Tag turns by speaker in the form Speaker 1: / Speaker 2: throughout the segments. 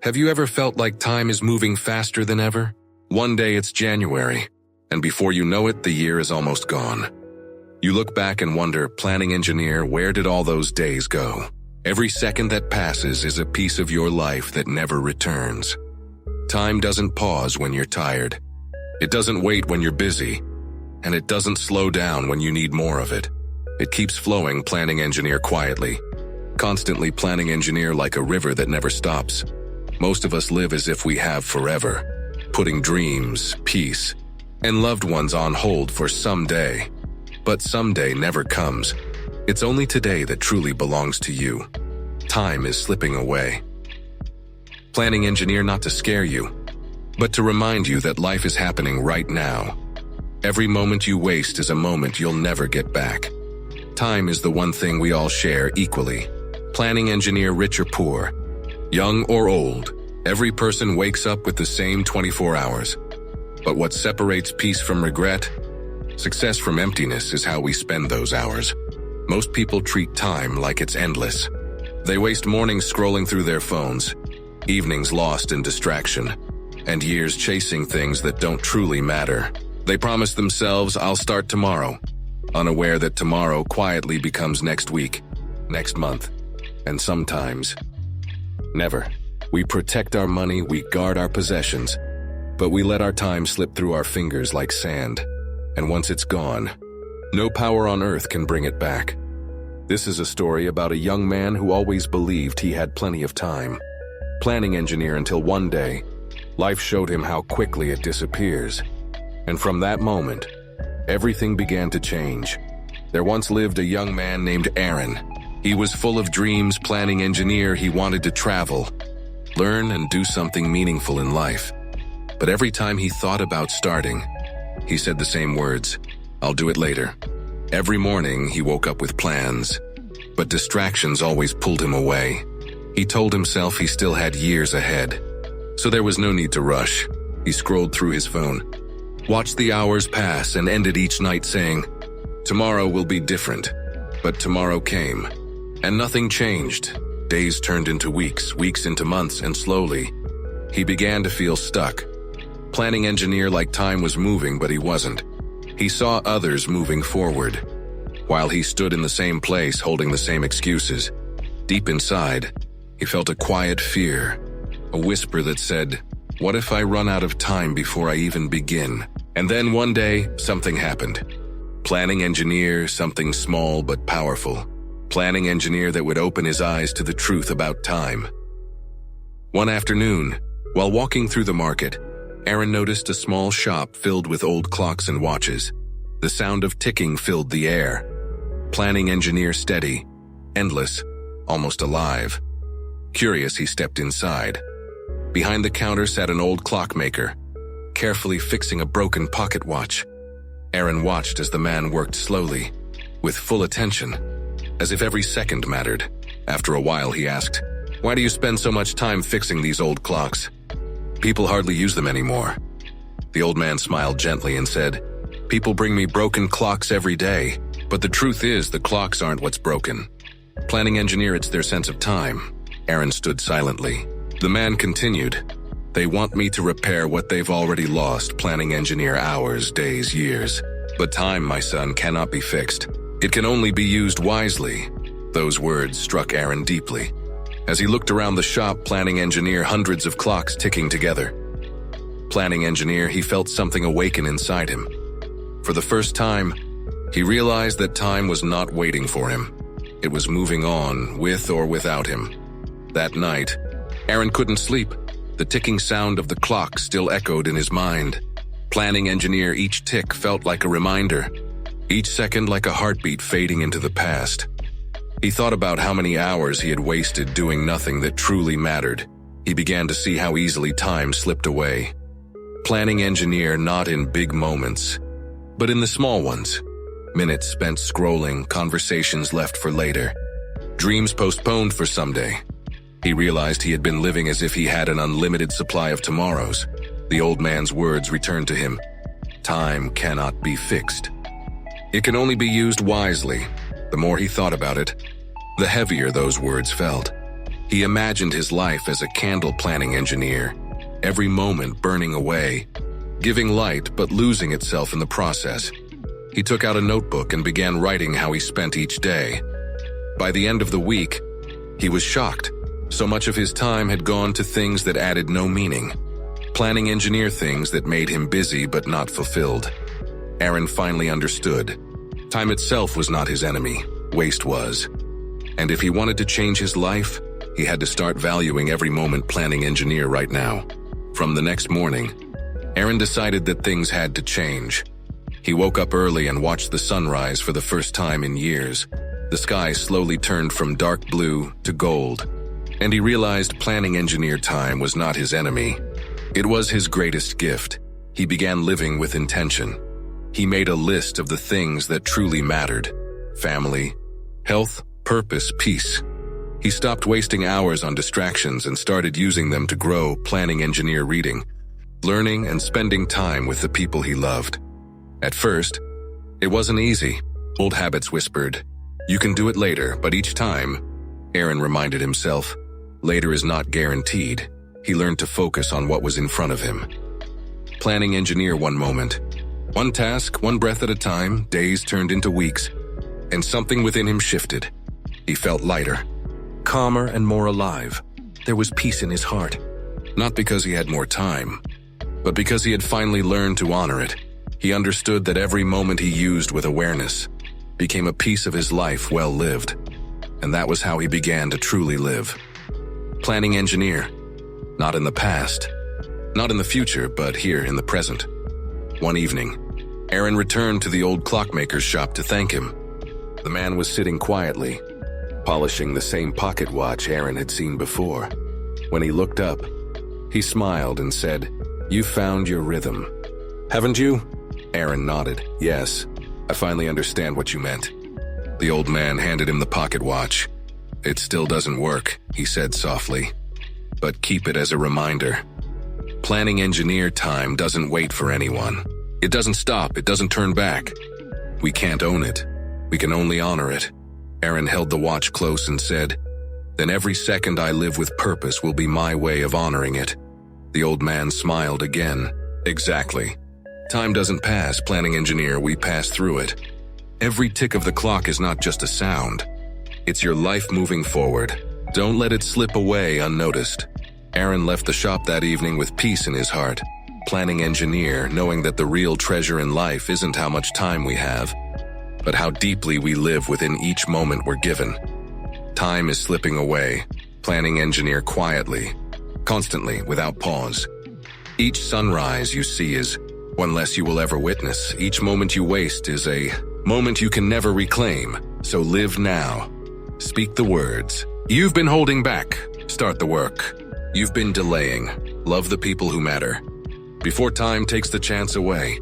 Speaker 1: Have you ever felt like time is moving faster than ever? One day it's January, and before you know it, the year is almost gone. You look back and wonder, planning engineer, where did all those days go? Every second that passes is a piece of your life that never returns. Time doesn't pause when you're tired. It doesn't wait when you're busy. And it doesn't slow down when you need more of it. It keeps flowing, planning engineer quietly. Constantly planning engineer like a river that never stops. Most of us live as if we have forever, putting dreams, peace, and loved ones on hold for someday. But someday never comes. It's only today that truly belongs to you. Time is slipping away. Planning engineer not to scare you, but to remind you that life is happening right now. Every moment you waste is a moment you'll never get back. Time is the one thing we all share equally. Planning engineer, rich or poor, young or old, every person wakes up with the same 24 hours. But what separates peace from regret, success from emptiness, is how we spend those hours. Most people treat time like it's endless. They waste mornings scrolling through their phones, evenings lost in distraction, and years chasing things that don't truly matter. They promise themselves, I'll start tomorrow, unaware that tomorrow quietly becomes next week, next month, and sometimes never. We protect our money, we guard our possessions, but we let our time slip through our fingers like sand. And once it's gone, no power on earth can bring it back. This is a story about a young man who always believed he had plenty of time. Planning engineer until one day, life showed him how quickly it disappears. And from that moment, everything began to change. There once lived a young man named Aaron. He was full of dreams, planning engineer. He wanted to travel, learn, and do something meaningful in life. But every time he thought about starting, he said the same words, I'll do it later. Every morning he woke up with plans, but distractions always pulled him away. He told himself he still had years ahead, so there was no need to rush. He scrolled through his phone, watched the hours pass, and ended each night saying, tomorrow will be different. But tomorrow came, and nothing changed. Days turned into weeks, weeks into months, and slowly, he began to feel stuck. Planning engineer like time was moving, but he wasn't. He saw others moving forward, while he stood in the same place holding the same excuses. Deep inside, he felt a quiet fear, a whisper that said, what if I run out of time before I even begin? And then one day, something happened. Planning engineer, something small but powerful. Planning engineer that would open his eyes to the truth about time. One afternoon, while walking through the market, Aaron noticed a small shop filled with old clocks and watches. The sound of ticking filled the air. Planning engineer steady, endless, almost alive. Curious, he stepped inside. Behind the counter sat an old clockmaker, carefully fixing a broken pocket watch. Aaron watched as the man worked slowly, with full attention, as if every second mattered. After a while, he asked, why do you spend so much time fixing these old clocks? People hardly use them anymore. The old man smiled gently and said, people bring me broken clocks every day, but the truth is the clocks aren't what's broken. Planning engineer, it's their sense of time. Aaron stood silently. The man continued, they want me to repair what they've already lost, planning engineer, hours, days, years. But time, my son, cannot be fixed. It can only be used wisely. Those words struck Aaron deeply. As he looked around the shop, planning engineer, hundreds of clocks ticking together. Planning engineer, he felt something awaken inside him. For the first time, he realized that time was not waiting for him. It was moving on, with or without him. That night, Aaron couldn't sleep. The ticking sound of the clock still echoed in his mind. Planning engineer, each tick felt like a reminder, each second like a heartbeat fading into the past. He thought about how many hours he had wasted doing nothing that truly mattered. He began to see how easily time slipped away. Planning engineer, not in big moments, but in the small ones. Minutes spent scrolling, conversations left for later, dreams postponed for someday. He realized he had been living as if he had an unlimited supply of tomorrows. The old man's words returned to him. Time cannot be fixed. It can only be used wisely. The more he thought about it, the heavier those words felt. He imagined his life as a candle planning engineer, every moment burning away, giving light but losing itself in the process. He took out a notebook and began writing how he spent each day. By the end of the week, he was shocked. So much of his time had gone to things that added no meaning, planning engineer things that made him busy but not fulfilled. Aaron finally understood. Time itself was not his enemy, waste was. And if he wanted to change his life, he had to start valuing every moment planning engineer right now. From the next morning, Aaron decided that things had to change. He woke up early and watched the sunrise for the first time in years. The sky slowly turned from dark blue to gold, and he realized planning engineer time was not his enemy. It was his greatest gift. He began living with intention. He made a list of the things that truly mattered: family, health, purpose, peace. He stopped wasting hours on distractions and started using them to grow planning engineer reading, learning, and spending time with the people he loved. At first, it wasn't easy. Old habits whispered, "You can do it later," but each time, Aaron reminded himself, later is not guaranteed. He learned to focus on what was in front of him. Planning engineer one moment. One task, one breath at a time, days turned into weeks, and something within him shifted. He felt lighter, calmer, and more alive. There was peace in his heart, not because he had more time, but because he had finally learned to honor it. He understood that every moment he used with awareness became a piece of his life well lived, and that was how he began to truly live. Planning engineer, not in the past, not in the future, but here in the present. One evening, Aaron returned to the old clockmaker's shop to thank him. The man was sitting quietly, polishing the same pocket watch Aaron had seen before. When he looked up, he smiled and said, "You found your rhythm, haven't you?" Aaron nodded. "Yes, I finally understand what you meant." The old man handed him the pocket watch. "It still doesn't work," he said softly, "but keep it as a reminder. Planning engineer time doesn't wait for anyone. It doesn't stop, it doesn't turn back. We can't own it. We can only honor it." Aaron held the watch close and said, "Then every second I live with purpose will be my way of honoring it." The old man smiled again. "Exactly. Time doesn't pass, planning engineer, we pass through it. Every tick of the clock is not just a sound. It's your life moving forward. Don't let it slip away unnoticed." Aaron left the shop that evening with peace in his heart. Planning engineer, knowing that the real treasure in life isn't how much time we have, but how deeply we live within each moment we're given. Time is slipping away. Planning engineer quietly, constantly, without pause. Each sunrise you see is one less you will ever witness. Each moment you waste is a moment you can never reclaim. So live now. Speak the words. You've been holding back. Start the work. You've been delaying. Love the people who matter. Before time takes the chance away.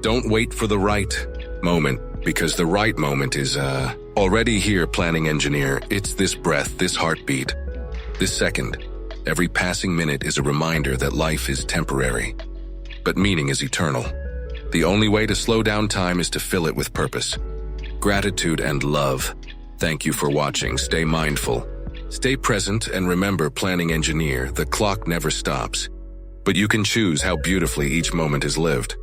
Speaker 1: Don't wait for the right moment, because the right moment is, already here, planning engineer. It's this breath, this heartbeat, this second. Every passing minute is a reminder that life is temporary, but meaning is eternal. The only way to slow down time is to fill it with purpose, gratitude, and love. Thank you for watching. Stay mindful, stay present, and remember, planning engineer, the clock never stops, but you can choose how beautifully each moment is lived.